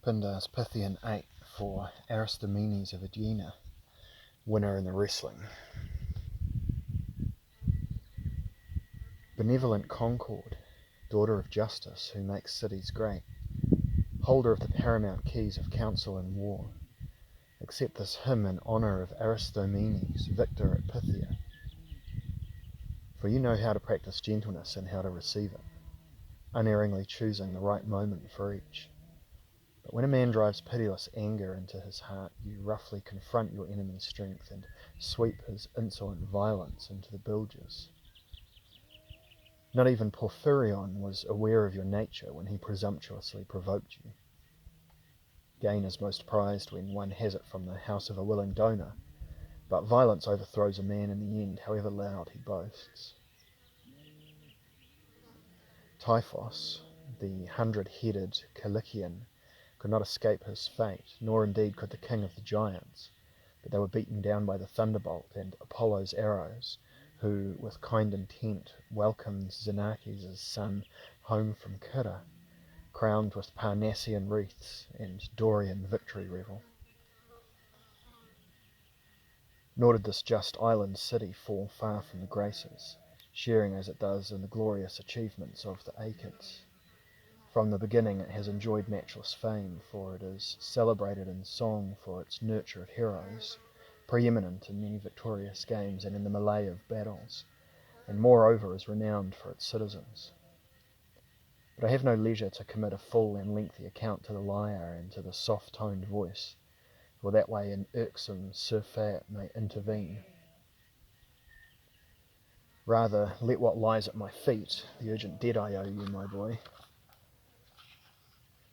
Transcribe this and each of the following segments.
Pindar's Pythian 8 for Aristomenes of Aegina, winner in the wrestling. Benevolent Concord, daughter of justice who makes cities great, holder of the paramount keys of counsel and war, accept this hymn in honour of Aristomenes, victor at Pythia. For you know how to practice gentleness and how to receive it, unerringly choosing the right moment for each. But when a man drives pitiless anger into his heart, you roughly confront your enemy's strength and sweep his insolent violence into the bilges. Not even Porphyrion was aware of your nature when he presumptuously provoked you. Gain is most prized when one has it from the house of a willing donor, but violence overthrows a man in the end, however loud he boasts. Typhos, the 100-headed Cilician, could not escape his fate, nor indeed could the king of the giants, but they were beaten down by the thunderbolt and Apollo's arrows, who, with kind intent, welcomed Xenakes' son home from Cyra, crowned with Parnassian wreaths and Dorian victory revel. Nor did this just island city fall far from the Graces, sharing as it does in the glorious achievements of the Aeacids. From the beginning it has enjoyed matchless fame, for it is celebrated in song for its nurture of heroes, preeminent in many victorious games and in the melee of battles, and moreover is renowned for its citizens. But I have no leisure to commit a full and lengthy account to the lyre and to the soft-toned voice, for that way an irksome surfeit may intervene. Rather, let what lies at my feet, the urgent debt I owe you, my boy,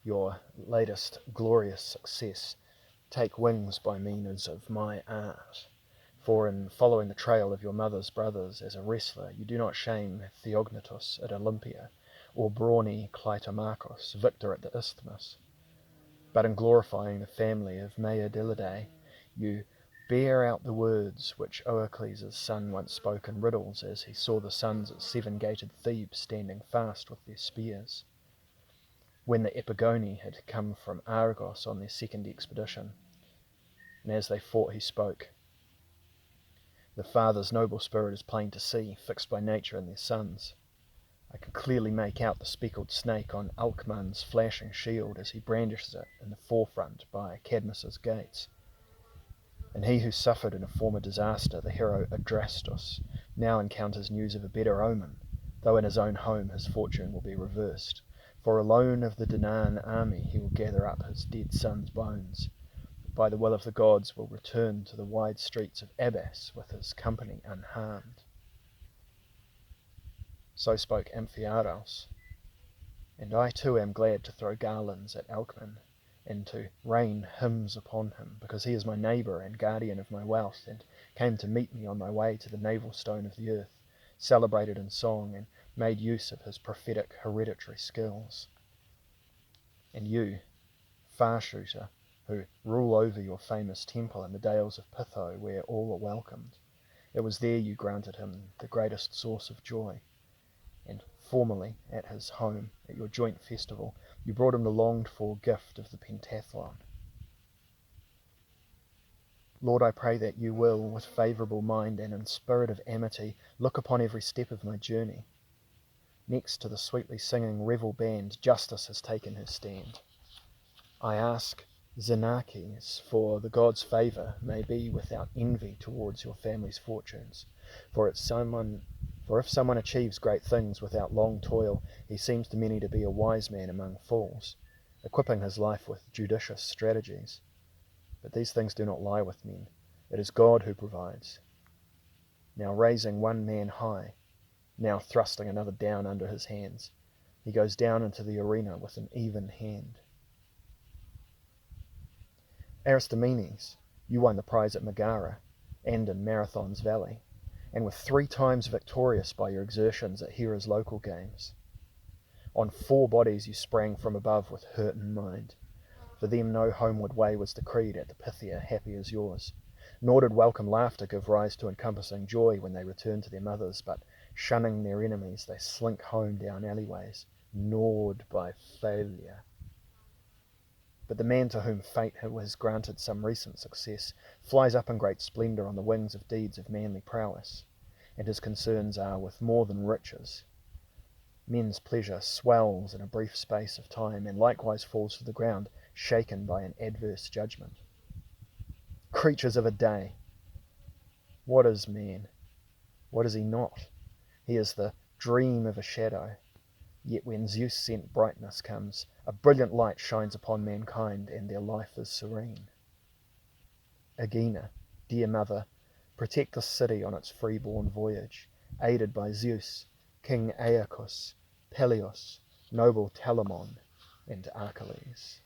your latest glorious success, take wings by means of my art. For in following the trail of your mother's brothers as a wrestler, you do not shame Theognatus at Olympia, or brawny Clytomachus, victor at the Isthmus. But in glorifying the family of Maiodilidae, you bear out the words which Oacles' son once spoke in riddles as he saw the sons of seven-gated Thebes standing fast with their spears, when the Epigoni had come from Argos on their second expedition. And as they fought he spoke, "The father's noble spirit is plain to see, fixed by nature in their sons. I can clearly make out the speckled snake on Alcman's flashing shield as he brandishes it in the forefront by Cadmus's gates. And he who suffered in a former disaster, the hero Adrastus, now encounters news of a better omen, though in his own home his fortune will be reversed. For alone of the Danaan army he will gather up his dead son's bones, but by the will of the gods will return to the wide streets of Abas with his company unharmed." So spoke Amphiaraus, and I too am glad to throw garlands at Alcman, and to rain hymns upon him, because he is my neighbour and guardian of my wealth, and came to meet me on my way to the navel stone of the earth, celebrated in song, and made use of his prophetic hereditary skills. And you, far-shooter, who rule over your famous temple in the dales of Pytho, where all are welcomed, it was there you granted him the greatest source of joy, and formerly at his home, at your joint festival, you brought him the longed-for gift of the pentathlon. Lord, I pray that you will, with favourable mind and in spirit of amity, look upon every step of my journey. Next to the sweetly singing revel band, justice has taken her stand. I ask Xenakes, for the gods' favour may be without envy towards your family's fortunes, for if someone achieves great things without long toil, he seems to many to be a wise man among fools, equipping his life with judicious strategies. But these things do not lie with men. It is God who provides, now raising one man high, now thrusting another down under his hands. He goes down into the arena with an even hand. Aristomenes, you won the prize at Megara and in Marathon's Valley, and were 3 times victorious by your exertions at Hera's local games. On 4 bodies you sprang from above with hurt in mind. For them no homeward way was decreed at the Pythia happy as yours, nor did welcome laughter give rise to encompassing joy when they returned to their mothers, but shunning their enemies they slink home down alleyways, gnawed by failure. But the man to whom fate has granted some recent success flies up in great splendour on the wings of deeds of manly prowess, and his concerns are with more than riches. Men's pleasure swells in a brief space of time, and likewise falls to the ground, shaken by an adverse judgment. Creatures of a day! What is man? What is he not? He is the dream of a shadow. Yet when Zeus sent brightness comes, a brilliant light shines upon mankind, and their life is serene. Aegina, dear mother, protect this city on its freeborn voyage, aided by Zeus, King Aeacus, Peleus, noble Telamon, and Achilles.